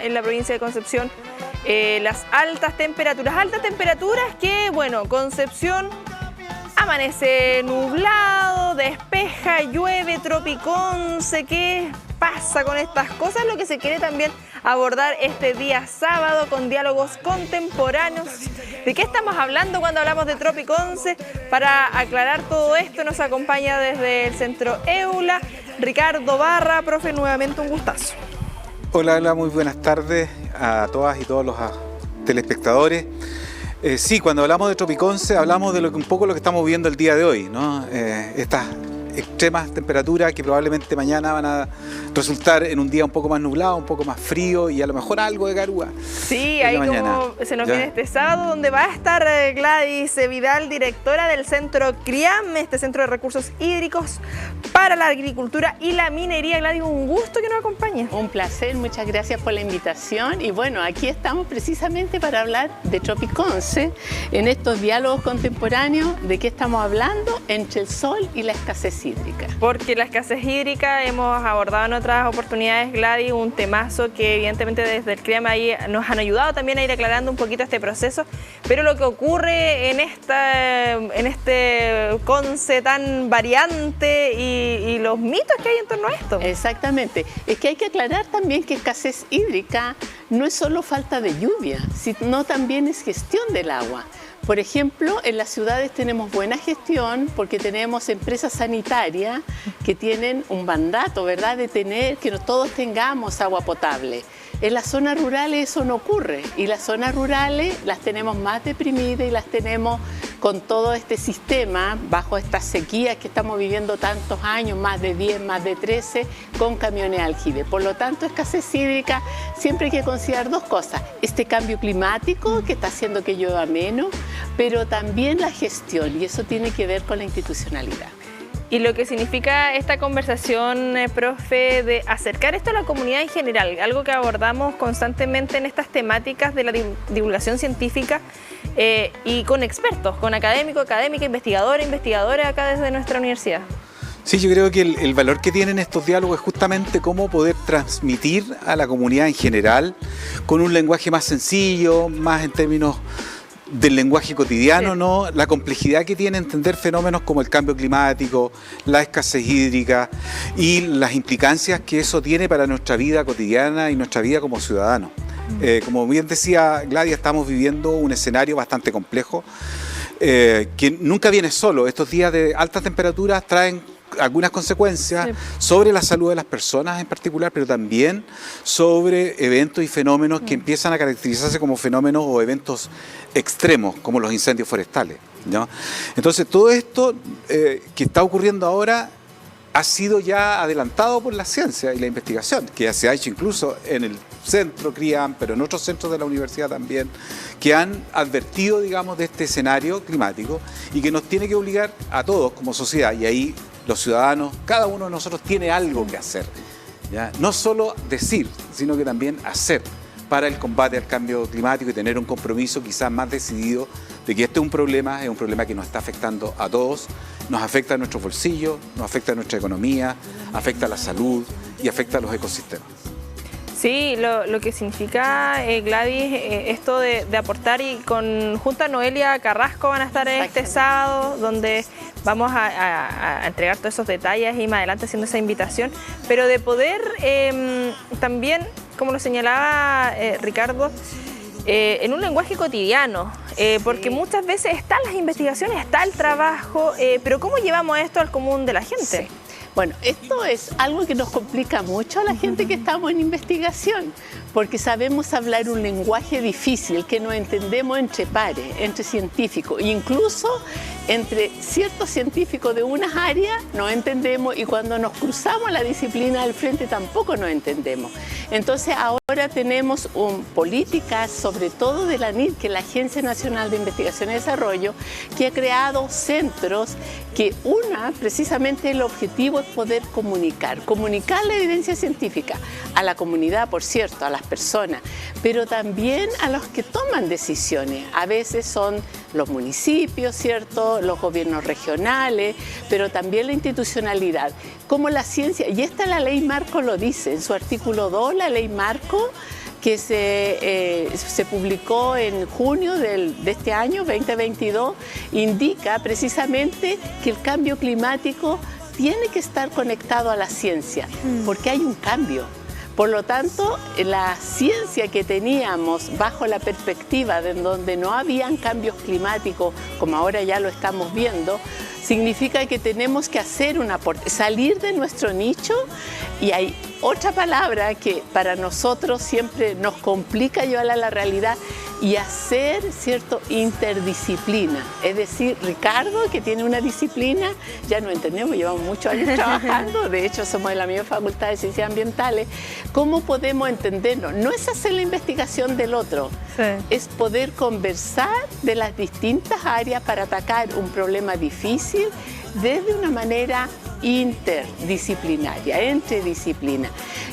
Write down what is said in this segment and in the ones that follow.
en la provincia de Concepción. Las altas temperaturas que, bueno, Concepción amanece nublado, despeja, llueve, Tropiconce. ¿Qué pasa con estas cosas? Lo que se quiere también abordar este día sábado con diálogos contemporáneos. ¿De qué estamos hablando cuando hablamos de Tropiconce? Para aclarar todo esto nos acompaña desde el Centro EULA Ricardo Barra. Profe, nuevamente un gustazo. Hola, muy buenas tardes a todas y todos los telespectadores. Sí, cuando hablamos de Tropiconce hablamos de un poco lo que estamos viendo el día de hoy, ¿no? Estas extremas temperaturas que probablemente mañana van a resultar en un día un poco más nublado, un poco más frío y a lo mejor algo de garúa. Sí, ahí como se nos viene este sábado, donde va a estar Gladys Vidal, directora del Centro CRIAM, este Centro de Recursos Hídricos para la Agricultura y la Minería. Gladys, un gusto que nos acompañe. Un placer, muchas gracias por la invitación. Y bueno, aquí estamos precisamente para hablar de Tropiconce, en estos diálogos contemporáneos. ¿De qué estamos hablando? Entre el sol y la escasez hídrica. Porque la escasez hídrica hemos abordado en otras oportunidades, Gladys, un temazo que evidentemente desde el CRIAM ahí nos han ayudado también a ir aclarando un poquito este proceso, pero lo que ocurre en este Conce tan variante y los mitos que hay en torno a esto. Exactamente, es que hay que aclarar también que escasez hídrica no es solo falta de lluvia, sino también es gestión del agua. Por ejemplo, en las ciudades tenemos buena gestión porque tenemos empresas sanitarias que tienen un mandato, ¿verdad?, de tener que todos tengamos agua potable. En las zonas rurales eso no ocurre y las zonas rurales las tenemos más deprimidas y las tenemos con todo este sistema bajo estas sequías que estamos viviendo tantos años, más de 10, más de 13, con camiones aljibe. Por lo tanto, escasez hídrica siempre hay que considerar dos cosas: este cambio climático que está haciendo que llueva menos, pero también la gestión, y eso tiene que ver con la institucionalidad. Y lo que significa esta conversación, profe, de acercar esto a la comunidad en general, algo que abordamos constantemente en estas temáticas de la divulgación científica y con expertos, con académicos, académicas, investigadores acá desde nuestra universidad. Sí, yo creo que el valor que tienen estos diálogos es justamente cómo poder transmitir a la comunidad en general con un lenguaje más sencillo, más en términos del lenguaje cotidiano, sí, ¿no? La complejidad que tiene entender fenómenos como el cambio climático, la escasez hídrica y las implicancias que eso tiene para nuestra vida cotidiana y nuestra vida como ciudadanos. Como bien decía Gladys, estamos viviendo un escenario bastante complejo que nunca viene solo. Estos días de altas temperaturas traen algunas consecuencias, sí, sobre la salud de las personas en particular, pero también sobre eventos y fenómenos que empiezan a caracterizarse como fenómenos o eventos extremos, como los incendios forestales, ¿no? Entonces, todo esto que está ocurriendo ahora ha sido ya adelantado por la ciencia y la investigación, que ya se ha hecho incluso en el centro CRIAM, pero en otros centros de la universidad también, que han advertido, digamos, de este escenario climático y que nos tiene que obligar a todos como sociedad, y ahí los ciudadanos, cada uno de nosotros tiene algo que hacer, ¿ya? No solo decir, sino que también hacer para el combate al cambio climático y tener un compromiso quizás más decidido de que este es un problema que nos está afectando a todos, nos afecta a nuestros bolsillos, nos afecta a nuestra economía, afecta a la salud y afecta a los ecosistemas. Sí, lo que significa, Gladys, esto de aportar, y junto a Noelia Carrasco van a estar este sábado, donde vamos a entregar todos esos detalles y más adelante haciendo esa invitación, pero de poder también, como lo señalaba Ricardo, en un lenguaje cotidiano, porque muchas veces están las investigaciones, está el trabajo, pero ¿cómo llevamos esto al común de la gente? Sí. Bueno, esto es algo que nos complica mucho a la gente que estamos en investigación, porque sabemos hablar un lenguaje difícil que no entendemos entre pares, entre científicos, e incluso entre ciertos científicos de unas áreas no entendemos, y cuando nos cruzamos la disciplina del frente tampoco nos entendemos. Entonces ahora tenemos políticas, sobre todo de la ANID, que es la Agencia Nacional de Investigación y Desarrollo, que ha creado centros que precisamente el objetivo es poder comunicar la evidencia científica a la comunidad, por cierto, a las personas, pero también a los que toman decisiones. A veces son los municipios, ¿cierto?, los gobiernos regionales, pero también la institucionalidad, como la ciencia. Y esta la ley marco lo dice, en su artículo 2, la ley marco que se publicó en junio de este año, 2022, indica precisamente que el cambio climático tiene que estar conectado a la ciencia, porque hay un cambio. Por lo tanto, la ciencia que teníamos bajo la perspectiva de donde no habían cambios climáticos, como ahora ya lo estamos viendo, significa que tenemos que hacer un aporte, salir de nuestro nicho. Y hay otra palabra que para nosotros siempre nos complica llevar a la realidad, y hacer, ¿cierto?, interdisciplina. Es decir, Ricardo, que tiene una disciplina, ya no entendemos, llevamos muchos años trabajando, de hecho somos de la misma Facultad de Ciencias Ambientales. ¿Cómo podemos entendernos? No es hacer la investigación del otro, es poder conversar de las distintas áreas para atacar un problema difícil desde una manera interdisciplinaria, entre disciplinas.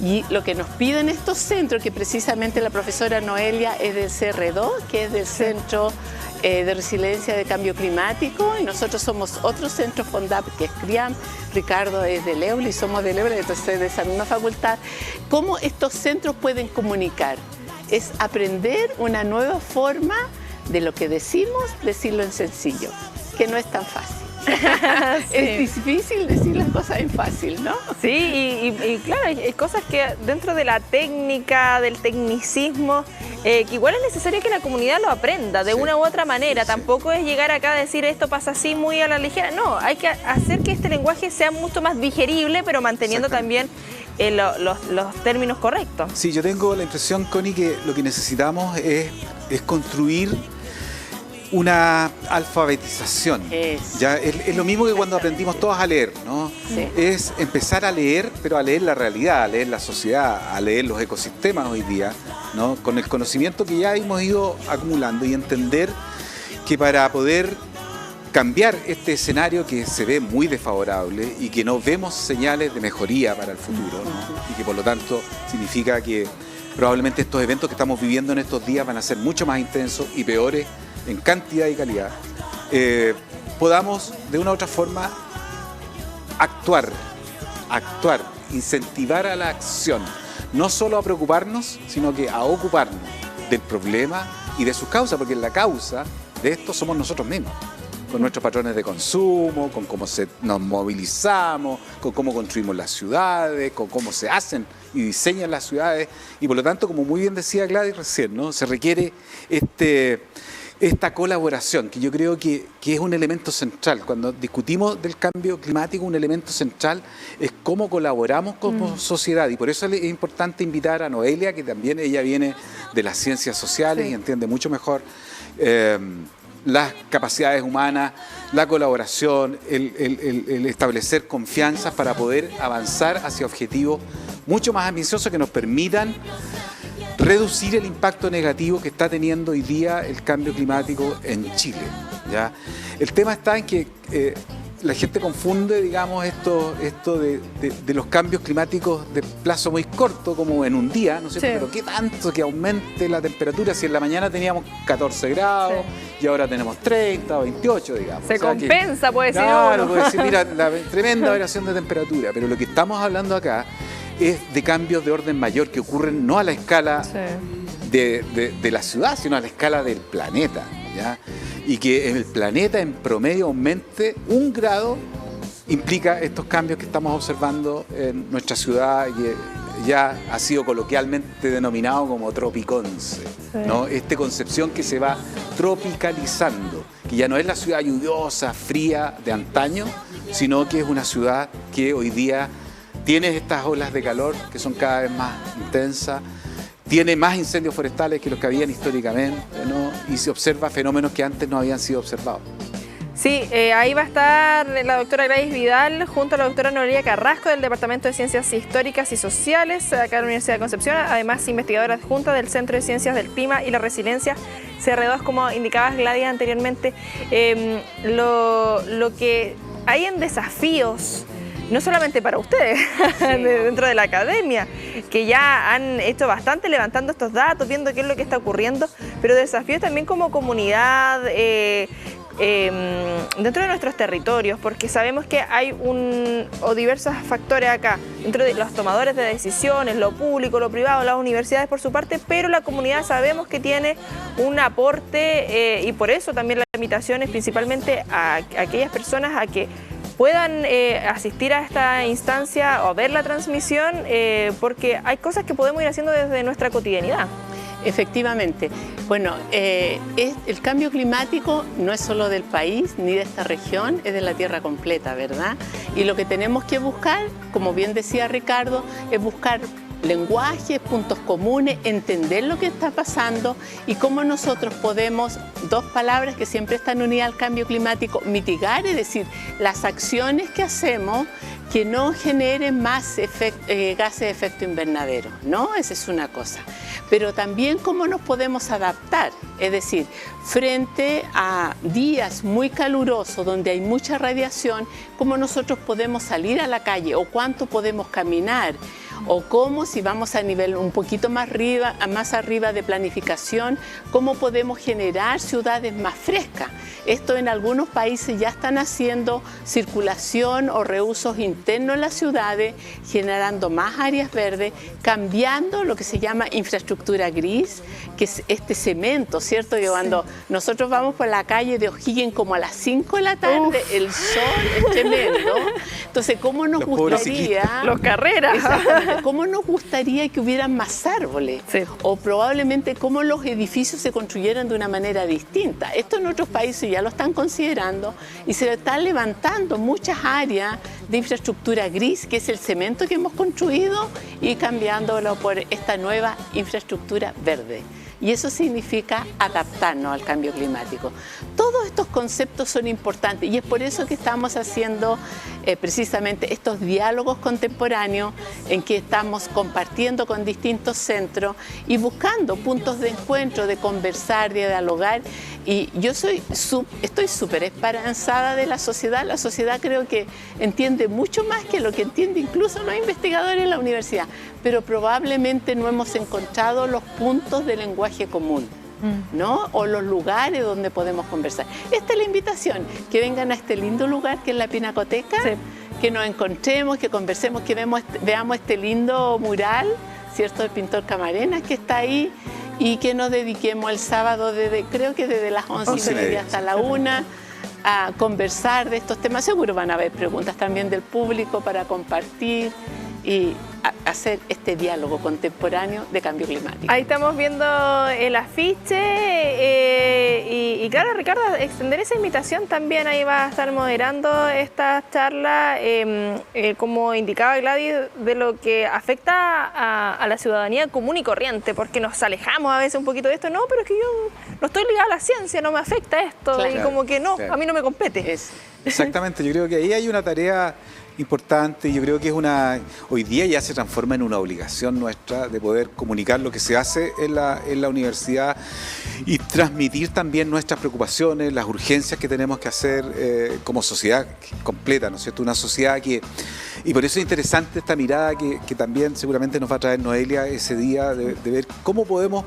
Y lo que nos piden estos centros, que precisamente la profesora Noelia es del CR2, que es del Centro de Resiliencia de Cambio Climático, y nosotros somos otro centro FONDAP que es CRIAM, Ricardo es de Leble y somos de Leble, entonces de esa misma facultad. ¿Cómo estos centros pueden comunicar? Es aprender una nueva forma de lo que decimos, decirlo en sencillo, que no es tan fácil. Sí. Es difícil decir las cosas en fácil, ¿no? Sí, y claro, hay cosas que dentro de la técnica, del tecnicismo, que igual es necesario que la comunidad lo aprenda de una u otra manera. Tampoco es llegar acá a decir esto pasa así muy a la ligera. No, hay que hacer que este lenguaje sea mucho más digerible, pero manteniendo también los términos correctos. Sí, yo tengo la impresión, Connie, que lo que necesitamos es construir una alfabetización. Ya es lo mismo que cuando aprendimos todos a leer, ¿no? Sí. Es empezar a leer, pero a leer la realidad, a leer la sociedad, a leer los ecosistemas hoy día, ¿no? Con el conocimiento que ya hemos ido acumulando, y entender que para poder cambiar este escenario que se ve muy desfavorable y que no vemos señales de mejoría para el futuro, ¿no? Y que por lo tanto significa que probablemente estos eventos que estamos viviendo en estos días van a ser mucho más intensos y peores en cantidad y calidad, podamos de una u otra forma actuar, incentivar a la acción, no solo a preocuparnos, sino que a ocuparnos del problema y de sus causas, porque la causa de esto somos nosotros mismos, con nuestros patrones de consumo, con cómo nos movilizamos, con cómo construimos las ciudades, con cómo se hacen y diseñan las ciudades, y por lo tanto, como muy bien decía Gladys recién, ¿no? Se requiere esta colaboración, que yo creo que es un elemento central. Cuando discutimos del cambio climático, un elemento central es cómo colaboramos como sociedad, y por eso es importante invitar a Noelia, que también ella viene de las ciencias sociales y entiende mucho mejor las capacidades humanas, la colaboración, el establecer confianzas para poder avanzar hacia objetivos mucho más ambiciosos que nos permitan reducir el impacto negativo que está teniendo hoy día el cambio climático en Chile, ¿ya? El tema está en que la gente confunde, digamos, esto de los cambios climáticos de plazo muy corto, como en un día, ¿no es cierto? Pero ¿qué tanto que aumente la temperatura si en la mañana teníamos 14 grados y ahora tenemos 30 o 28, digamos? Se compensa, puede decir claro, uno. puede decir, mira, la tremenda variación de temperatura, pero lo que estamos hablando acá es de cambios de orden mayor que ocurren no a la escala de la ciudad, sino a la escala del planeta, ¿ya? Y que el planeta en promedio aumente 1 grado implica estos cambios que estamos observando en nuestra ciudad, y ya ha sido coloquialmente denominado como tropiconce, ¿no? Esta concepción que se va tropicalizando, que ya no es la ciudad lluviosa, fría de antaño, sino que es una ciudad que hoy día tiene estas olas de calor que son cada vez más intensas, tiene más incendios forestales que los que habían históricamente, ¿no? Y se observa fenómenos que antes no habían sido observados. Sí, ahí va a estar la doctora Gladys Vidal junto a la doctora Noelia Carrasco del Departamento de Ciencias Históricas y Sociales acá en la Universidad de Concepción, además investigadora adjunta del Centro de Ciencias del Clima y la Resiliencia, CR2, como indicabas Gladys anteriormente. Lo que hay en desafíos, no solamente para ustedes, dentro de la academia, que ya han hecho bastante levantando estos datos, viendo qué es lo que está ocurriendo, pero desafíos también como comunidad, dentro de nuestros territorios, porque sabemos que hay diversos factores acá, dentro de los tomadores de decisiones, lo público, lo privado, las universidades por su parte, pero la comunidad sabemos que tiene un aporte y por eso también la invitación es principalmente a aquellas personas a que puedan asistir a esta instancia o ver la transmisión, porque hay cosas que podemos ir haciendo desde nuestra cotidianidad. Efectivamente. Bueno, el cambio climático no es solo del país ni de esta región, es de la Tierra completa, ¿verdad? Y lo que tenemos que buscar, como bien decía Ricardo, es buscar lenguajes, puntos comunes, entender lo que está pasando y cómo nosotros podemos, dos palabras que siempre están unidas al cambio climático, mitigar, es decir, las acciones que hacemos que no generen más gases de efecto invernadero, ¿no? Esa es una cosa. Pero también cómo nos podemos adaptar, es decir, frente a días muy calurosos donde hay mucha radiación, cómo nosotros podemos salir a la calle o cuánto podemos caminar, o cómo, si vamos a nivel un poquito más arriba de planificación, cómo podemos generar ciudades más frescas. Esto en algunos países ya están haciendo circulación o reusos internos en las ciudades, generando más áreas verdes, cambiando lo que se llama infraestructura gris, que es este cemento, ¿cierto? Que cuando nosotros vamos por la calle de O'Higgins como a las 5 de la tarde, el sol es tremendo. Entonces, ¿cómo nos gustaría? Los carreras. ¿Cómo nos gustaría que hubieran más árboles? Sí. O probablemente cómo los edificios se construyeran de una manera distinta. Esto en otros países ya lo están considerando y se están levantando muchas áreas de infraestructura gris, que es el cemento que hemos construido, y cambiándolo por esta nueva infraestructura verde. Y eso significa adaptarnos al cambio climático. Todos estos conceptos son importantes y es por eso que estamos haciendo precisamente estos diálogos contemporáneos en que estamos compartiendo con distintos centros y buscando puntos de encuentro, de conversar, de dialogar. Y yo estoy súper esperanzada de la sociedad. La sociedad creo que entiende mucho más que lo que entienden incluso los investigadores en la universidad, pero probablemente no hemos encontrado los puntos de lenguaje común, ¿no? O los lugares donde podemos conversar. Esta es la invitación, que vengan a este lindo lugar que es la Pinacoteca, sí, que nos encontremos, que conversemos, que veamos este lindo mural, ¿cierto?, del pintor Camarena que está ahí, y que nos dediquemos el sábado, creo que desde las 11:30 hasta la 1, a conversar de estos temas. Seguro van a haber preguntas también del público para compartir y hacer este diálogo contemporáneo de cambio climático. Ahí estamos viendo el afiche y claro, Ricardo, extender esa invitación también. Ahí va a estar moderando esta charla, como indicaba Gladys, de lo que afecta a la ciudadanía común y corriente, porque nos alejamos a veces un poquito de esto. No, pero es que yo no estoy ligada a la ciencia, no me afecta esto, claro, y como que no, claro, a mí no me compete. Exactamente, yo creo que ahí hay una tarea importante. Yo creo que hoy día ya se transforma en una obligación nuestra de poder comunicar lo que se hace en la universidad y transmitir también nuestras preocupaciones, las urgencias que tenemos que hacer como sociedad completa, ¿no es cierto? Una sociedad y por eso es interesante esta mirada que también seguramente nos va a traer Noelia ese día, de ver cómo podemos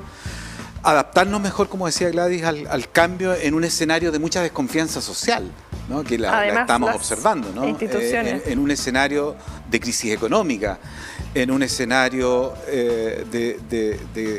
adaptarnos mejor, como decía Gladys, al cambio en un escenario de mucha desconfianza social, ¿no? Que la estamos observando, ¿no? En un escenario de crisis económica, en un escenario de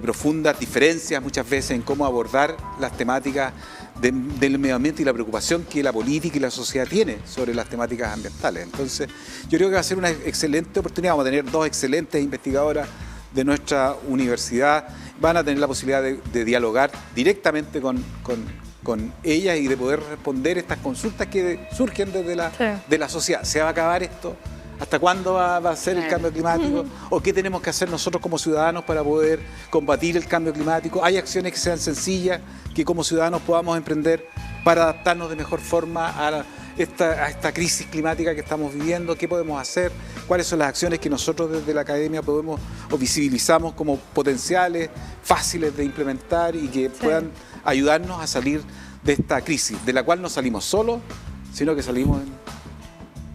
profundas diferencias muchas veces en cómo abordar las temáticas del medio ambiente y la preocupación que la política y la sociedad tiene sobre las temáticas ambientales. Entonces, yo creo que va a ser una excelente oportunidad. Vamos a tener dos excelentes investigadoras de nuestra universidad, van a tener la posibilidad de dialogar directamente con ellas y de poder responder estas consultas que surgen desde la sociedad. ¿Se va a acabar esto? ¿Hasta cuándo va a ser el cambio climático? ¿O qué tenemos que hacer nosotros como ciudadanos para poder combatir el cambio climático? ¿Hay acciones que sean sencillas, que como ciudadanos podamos emprender para adaptarnos de mejor forma a esta crisis climática que estamos viviendo? ¿Qué podemos hacer? ¿Cuáles son las acciones que nosotros desde la academia podemos o visibilizamos como potenciales, fáciles de implementar y que puedan ayudarnos a salir de esta crisis, de la cual no salimos solos, sino que salimos en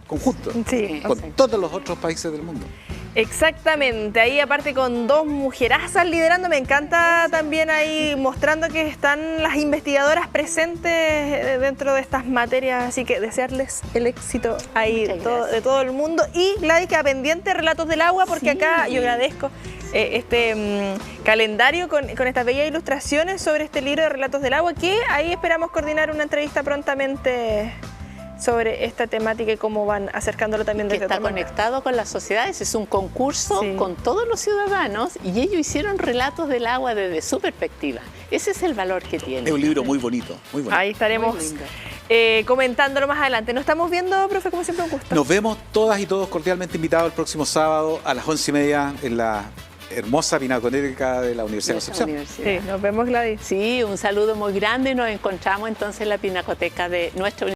conjunto, con todos los otros países del mundo? Exactamente, ahí aparte con dos mujerazas liderando, me encanta también ahí mostrando que están las investigadoras presentes dentro de estas materias, así que desearles el éxito ahí de todo el mundo. Y Gladys, queda pendiente Relatos del Agua, porque acá yo agradezco este calendario con estas bellas ilustraciones sobre este libro de Relatos del Agua, que ahí esperamos coordinar una entrevista prontamente sobre esta temática y cómo van acercándolo también desde está conectado con las sociedades. Es un concurso con todos los ciudadanos y ellos hicieron relatos del agua desde su perspectiva. Ese es el valor que tiene. Es un libro muy bonito, muy bonito. Ahí estaremos comentándolo más adelante. Nos estamos viendo, profe, como siempre, un gusto. Nos vemos todas y todos cordialmente invitados el próximo sábado a las 11:30 en la hermosa Pinacoteca de la Universidad de Concepción. Sí, nos vemos, Gladys. Sí, un saludo muy grande y nos encontramos entonces en la Pinacoteca de nuestra universidad.